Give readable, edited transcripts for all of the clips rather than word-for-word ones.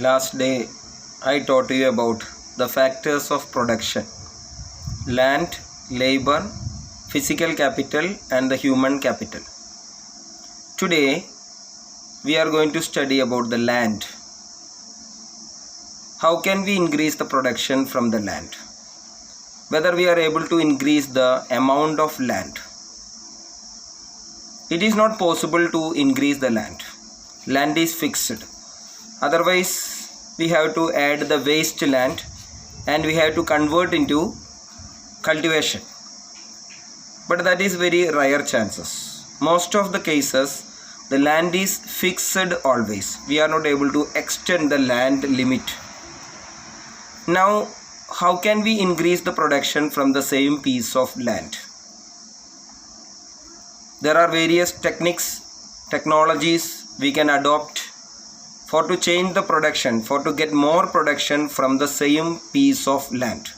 Last day I taught you about the factors of production: land, labor, physical capital and the human capital. Today we are going to study about the land. How can we increase the production from the land? Whether we are able to increase the amount of land. It is not possible to increase the land. Land is fixed. Otherwise, we have to add the waste land and we have to convert into cultivation. But that is very rare chances. Most of the cases, the land is fixed always. We are not able to extend the land limit. Now, how can we increase the production from the same piece of land? There are various technologies we can adopt for to change the production, for to get more production from the same piece of land.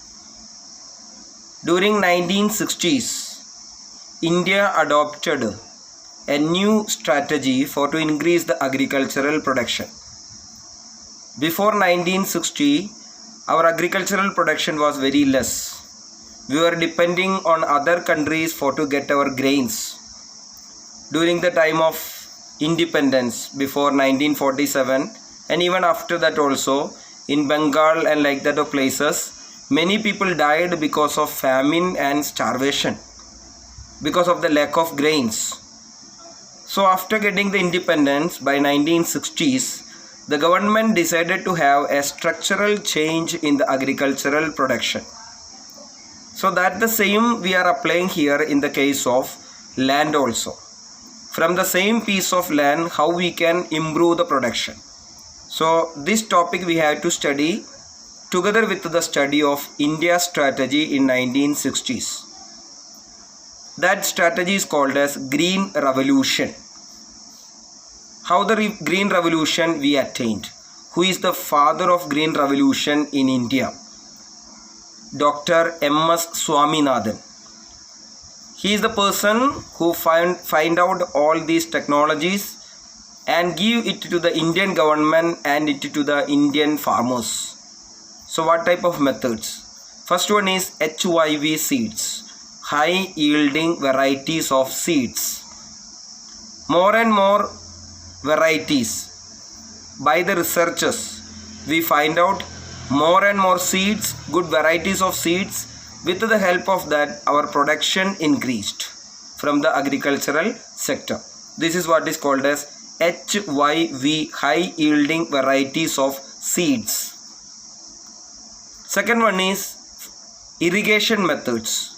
During 1960s, India adopted a new strategy for to increase the agricultural production. Before 1960, our agricultural production was very less. We were depending on other countries for to get our grains. During the time of independence before 1947 and even after that also, in Bengal and like that of places, many people died because of famine and starvation, because of the lack of grains. So after getting the independence by 1960s, the government decided to have a structural change in the agricultural production. So that the same we are applying here in the case of land also. From the same piece of land, how we can improve the production. So this topic we have to study together with the study of India's strategy in 1960s. That strategy is called as Green Revolution. How the Green Revolution we attained? Who is the father of Green Revolution in India? Dr. M.S. Swaminathan. He is the person who find out all these technologies and give it to the Indian government and it to the Indian farmers. So what type of methods? First one is HYV seeds, high yielding varieties of seeds. More and more varieties. By the researchers, we find out more and more seeds, good varieties of seeds. With the help of that, our production increased from the agricultural sector. This is what is called as HYV, high yielding varieties of seeds. Second one is irrigation methods.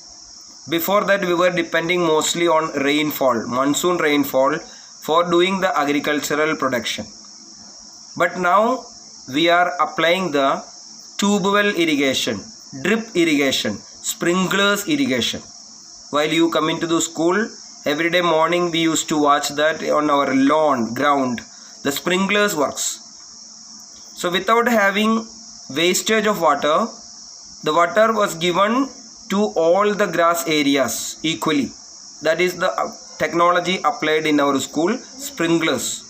Before that, we were depending mostly on rainfall, monsoon rainfall for doing the agricultural production. But now we are applying the tube well irrigation, drip irrigation, sprinklers irrigation. While you come into the school, every day morning we used to watch that on our lawn, ground, the sprinklers works. So without having wastage of water, the water was given to all the grass areas equally. That is the technology applied in our school, sprinklers.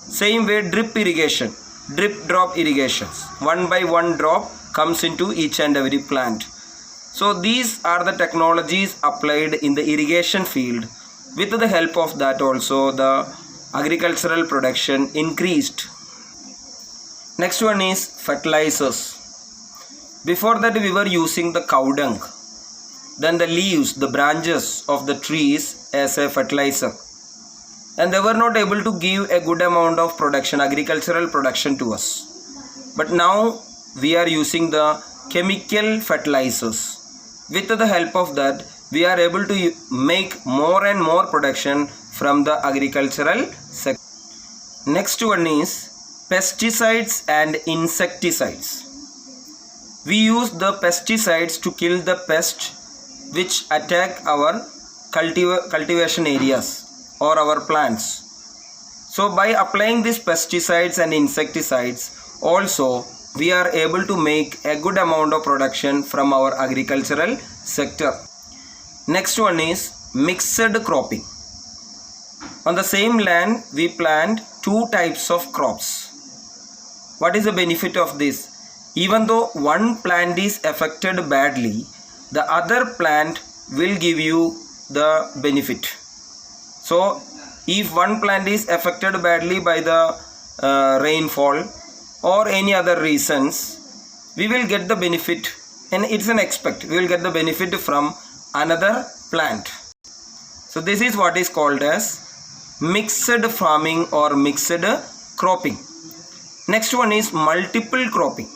Same way drip irrigation, drip drop irrigations. One by one drop comes into each and every plant. So these are the technologies applied in the irrigation field. With the help of that also the agricultural production increased. Next one is fertilizers. Before that we were using the cow dung, then the leaves, the branches of the trees as a fertilizer. And they were not able to give a good amount of production, agricultural production to us. But now we are using the chemical fertilizers. With the help of that, we are able to make more and more production from the agricultural sector. Next one is pesticides and insecticides. We use the pesticides to kill the pests which attack our cultivation areas or our plants. So by applying these pesticides and insecticides, also we are able to make a good amount of production from our agricultural sector. Next one is mixed cropping. On the same land we plant two types of crops. What is the benefit of this? Even though one plant is affected badly, the other plant will give you the benefit. So if one plant is affected badly by the rainfall or any other reasons, we will get the benefit, and it's an expect we will get the benefit from another plant. So this is what is called as mixed farming or mixed cropping. Next one is multiple cropping.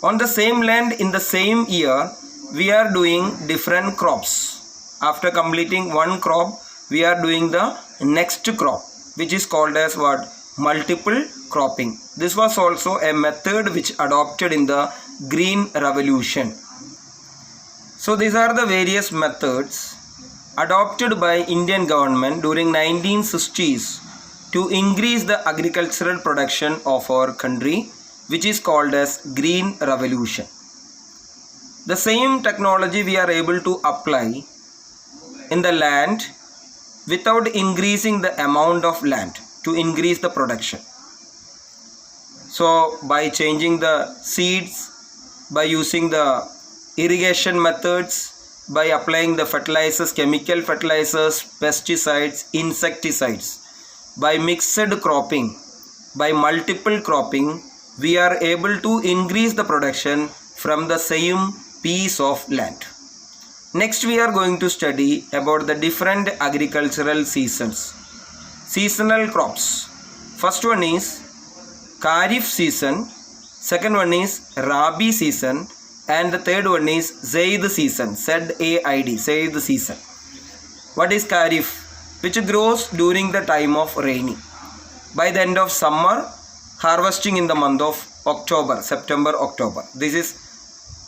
On the same land in the same year, we are doing different crops. After completing one crop, we are doing the next crop, which is called as what? Multiple cropping. This was also a method which adopted in the Green Revolution. So these are the various methods adopted by Indian government during 1960s to increase the agricultural production of our country, which is called as Green Revolution. The same technology we are able to apply in the land without increasing the amount of land to increase the production. So by changing the seeds, by using the irrigation methods, by applying the fertilizers, chemical fertilizers, pesticides, insecticides, by mixed cropping, by multiple cropping, we are able to increase the production from the same piece of land. Next we are going to study about the different agricultural seasons. Seasonal crops. First one is Kharif season, second one is Rabi season, and the third one is Zaid season, Z-A-I-D, Zaid season. What is Kharif? Which grows during the time of rainy. By the end of summer, harvesting in the month of October, September, October. This is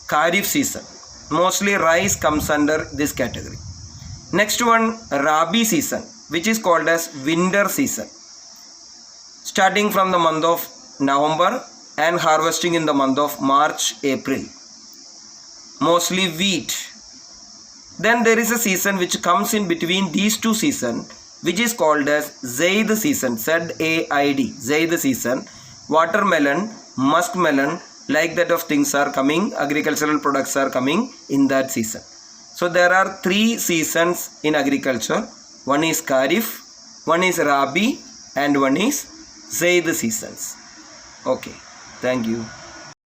Kharif season. Mostly rice comes under this category. Next one, Rabi season, which is called as winter season. Starting from the month of November and harvesting in the month of March, April. Mostly wheat. Then there is a season which comes in between these two seasons, which is called as Zaid season, Z-A-I-D, Zaid season. Watermelon, muskmelon, like that of things are coming, agricultural products are coming in that season. So there are three seasons in agriculture. One is Kharif, one is Rabi, and one is Zaid seasons. Okay, thank you.